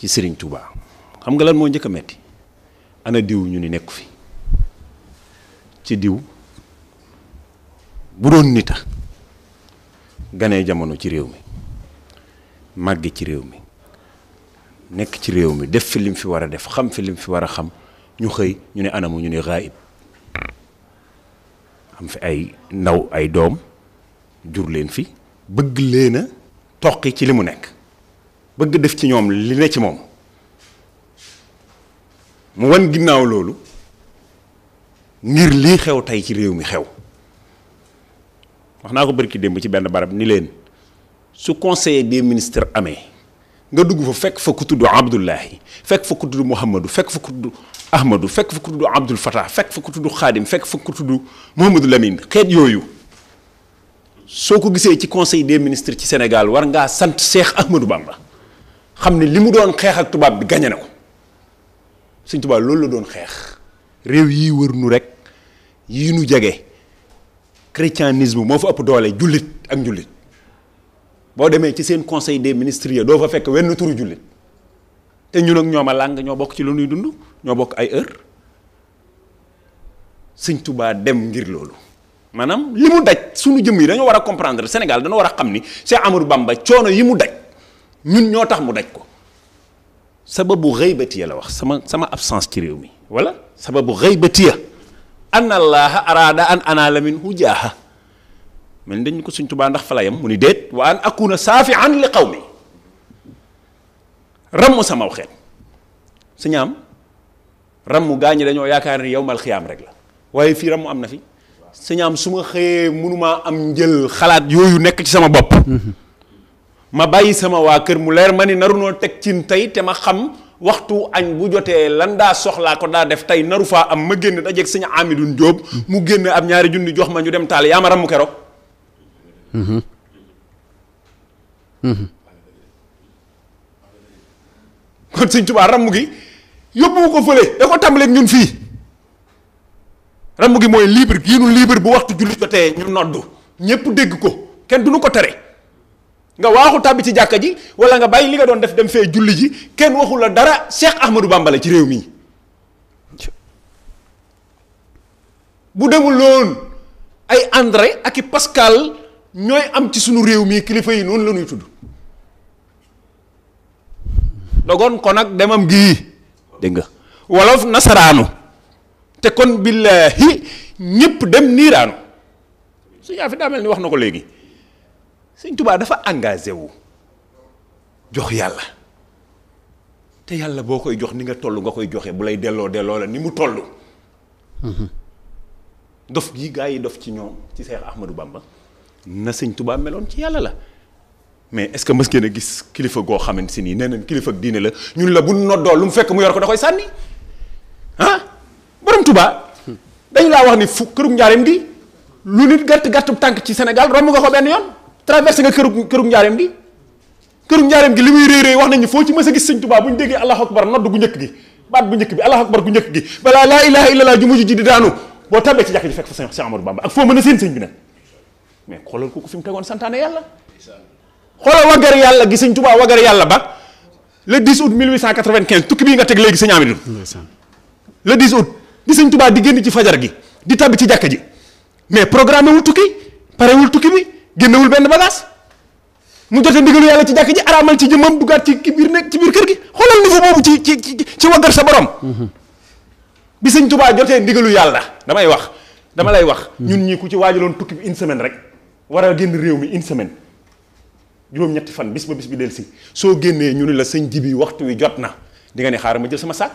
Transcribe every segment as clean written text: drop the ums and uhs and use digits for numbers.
ci Serigne Touba xam nga lan moo njëkk a metti ana diw ñu ni nekku fi ci diw bu doon nita ganee jamono ci réew mi màgge ci réew mi nekk ci réew mi def fi lim fi war a def xam fi lim fi war a xam ñu xëy ñu ne anamu ñu ne gaayib am fi ay ndaw ay doom jur leen fi bëgg leen a toqi ci li mu nekk bëgg def ci ñoom li ne ci moom mu wan ginnaaw loolu ngir lii xew tey ci réew mi xew wax naa ko bërki démb ci benn barab ni leen su conseiller des ministres amee nga dugg fa fekk fa ku tudd Abdullahi fekk fa ku tudd Mouhamadou fekk fa ku tudd Ahmadou fekk fa ku tudd Abdul Fatah fekk fa ku tudd Khadim fekk fa ku tudd Mouhamadou Lamine xeet yooyu soo ko gisee ci conseil des ministres ci Sénégal war ngaa sant Cheikh Ahmadou Bamba xam ne li mu doon xeex ak tubaab bi gañe na ko Sëñ Tuubaa loolu la doon xeex réew yi wër nu rek yi nu jege chrétianisme moo fa ëpp doole jullit ak njullit boo demee ci seen conseil des ministres ya doo fa fekk wenn turu jullit te ñun ak ñoom a làng ñoo bokk ci lu nuy dund ñoo bokk ay heure Sëñ Tuubaa dem ngir loolu maanaam li mu daj suñu jëm yi dañoo war a comprendre Sénégal dañoo war a xam ni Cheikh Amadou Bamba coono yi mu daj ñun ñoo tax mu daj ko sababu xëybatiya la wax sama absence ci réew mi wala sababu xëybatiya anna allaha araada an anaala minhu jaaha mel ni dañu ko Sëñ Tuubaa ndax fa la yam mu ni déet wa an akuna saafian li qawmi ramm samaw xeet su ñaam ramm gaa ñi dañoo yaakaar ni yowmal xiyaam rek la waaye fii ramm am na fi su ñaam su ma xëyee mënumaa am njël xalaat yooyu nekk ci sama bopp ma bàyyi sama waa kër mu leer ma ni naru noo teg cin tey te ma xam waxtu añ bu jotee lan daa soxlaa ko daa def tey naru faa am ma génn dajeeg Sëñ Amidun Jóob mu génn ab ñaari junni jox ma ñu dem taal yaa ma ramm keroog kon Sëñ Tuubaa ramm gi yóbbu ko fële da ko tàmbaleeg ñun fii ramm gi mooy libre yi nu libre bu waxtu julli jotee ñu noddu ñépp dégg ko kenn du nu ko tere nga waaxu tàbbi ci jàkka ji wala nga bàyyi li nga doon def dem fee julli ji kenn waxul la dara Cheikh Ahmadou Bamba la ci réew mi bu demul loon ay André ak i Pascal ñooy am ci sunu réew mi kilifa yi noonu la ñuy tudd dogoon kon nag demam gii dégg nga wolof nasaraanu te kon billaahi ñépp dem niiraanu su yaa fi daa mel ni wax na ko léegi Sëñ Tuubaa dafa engagé wu jox yàlla te yàlla boo koy jox ni nga toll nga koy joxe bu lay delloo la ni mu toll dof gi gaa yi dof ci ñoom ci Seex Ahmadou Bamba na Sëñ Tuubaa meloon ci yàlla la mais est-ce que mës ngeen a gis kilifa goo xamante si nii nee nañ kilifa ak diine la ñun la bu noddoo lu mu fekk mu yor ko da koy sànni ah borom Tuubaa dañu laa wax ni fu kërug njaareem gi lu nit gàtt tànk ci Sénégal romb nga ko benn yoon traversé nga kërug njaareem gi li muy réy wax nañu foo ci mës a gis Sëñ Tuubaa bu ñu déggee allahu akbar nodd gu njëkk gi baat bu njëkk bi allahu akbar gu njëkk gi balaa laa ilaha illallah ju mujj ji di daanu boo tabbee ci jàkk ji fekk fa Cheikh Amadou Bamba ak foo mën a seen sëñ bi nag mais xoolal kooku fi mu tegoon santaane yàlla xoolal waggar yàlla gi Sëñ Tuubaa waggar yàlla ba le 10 août 1895 tukki bii nga teg léegi Sëñ Amidou le 10 août di Sëñ Tuubaa di génn ci fajar gi di tabbi ci jàkka ji mais programme wul tukki parewul tukki bi génnewul benn bagage mu jote ndigalu yàlla ci jàkk ji araamal ci jëmmam duggaat ci biir nekk ci biir kër gi xoolal niveau boobu ci waggar sa borom bi Sëñ Tuubaa jotee ndigalu yàlla dama lay wax ñun ñi ku ci waajaloon tukki bi une semaine rek war a génn réew mi une semaine juróom-ñetti fan bis ba bis bi del si soo génnee ñu ne la sëñ ji bi waxtu wi jot na di nga ne xaaral ma jël sama saak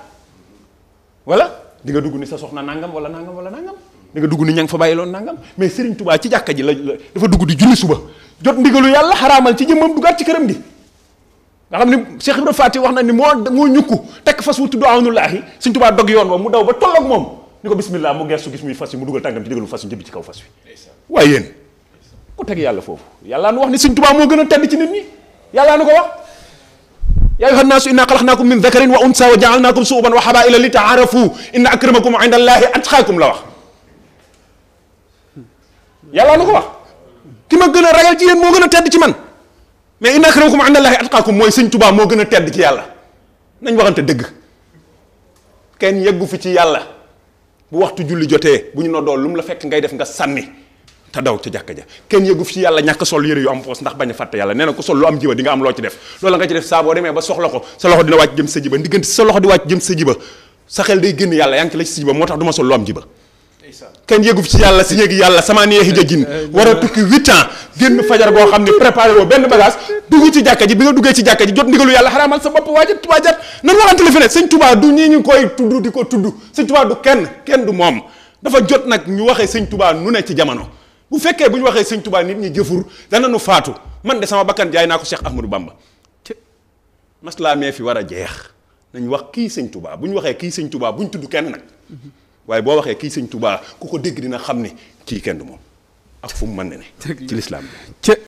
wala di nga dugg ni sa soxna nangam wala nangam di nga dugg ni ña nga fa bàyyi loon nangam mais Serigne Touba ci jàkka ji la dafa dugg di julli suba jot ndigalu yàlla xaraamal ci jëmmam duggaat ci këram gi nga xam ni Cheikh Ibrahima Fati wax na ni moo ñukku tekk fas wu tudd awnullaahi Serigne Touba dog yoon wa mu daw ba tolloog moom ni ko bismillah mu gestu gis muy fas yi mu dugal tànkam ci ndigalu fas yu jëbi ci kaw fas wi waaye yéen ku teg yàlla foofu yàllaa nu wax ni Serigne Touba moo gën a tedd ci nit ñi yàllaa nu ko wax yaa ayyuhan naasu innaa xalaqnaakum min dakarin wa unsaa wa ja'alnaakum shu'uban wa qabaa'ila li ta'aarafu inna akramakum inda allaahi atqaakum la wax yàllaa nu ko wax ki ma gën a ragal ci yéen moo gën a tedd ci man mais inna akramakum inda allaahi atqaakum mooy Sëñ Tuubaa moo gën a tedd ci yàlla nañ waxante dëgg kenn yeggu fi ci yàlla bu waxtu julli jotee bu ñu noddoo lu mu la fekk ngay def nga sànni te daw ca jàkka ja kenn yeggu fi ci yàlla ñàkk sol yére yu am poos ndax bañ a fàtte yàlla nee na ko sol lu am jiba di nga am loo ci def loolu nga ci def saa boo demee ba soxla ko sa loxo dina wàcc jëm sa jiba ndiggante sa loxo di wàcc jëm sa jiba sa xel day génn yàlla yaa ngi ci la ci sa jiba moo tax du ma sol lu am jiba kenn yeggu fi ci yàlla si yéegi yàlla sama neexi jajin war a tukki 8 ans génn fajar goo xam ne préparé woo benn bagage dugg ci jàkka ji bi nga duggee ci jàkka ji jot ndigalu yàlla xaraamal sa bopp waajat nan waxante la fi ne sëñ Touba du ñii ñu koy tudd di ko tudd sëñ Touba du kenn du moom dafa jot nag ñu waxee sëñ Touba nu ne ci jamono bu fekkee bu ñu waxee sëñ Touba nit ñi jëfur dana nu faatu man de sama bakkan jaay naa ko Cheikh Ahmadou Bamba maslaa mee fi war a jeex nañ wax kii sëñ Touba bu ñu waxee kii sëñ Touba bu ñu tudd kenn nag waaye boo waxee kii sëñ Touba ku ko dégg dina xam ne kii kenn du moom ak fu mu mën ne ci lislaam bi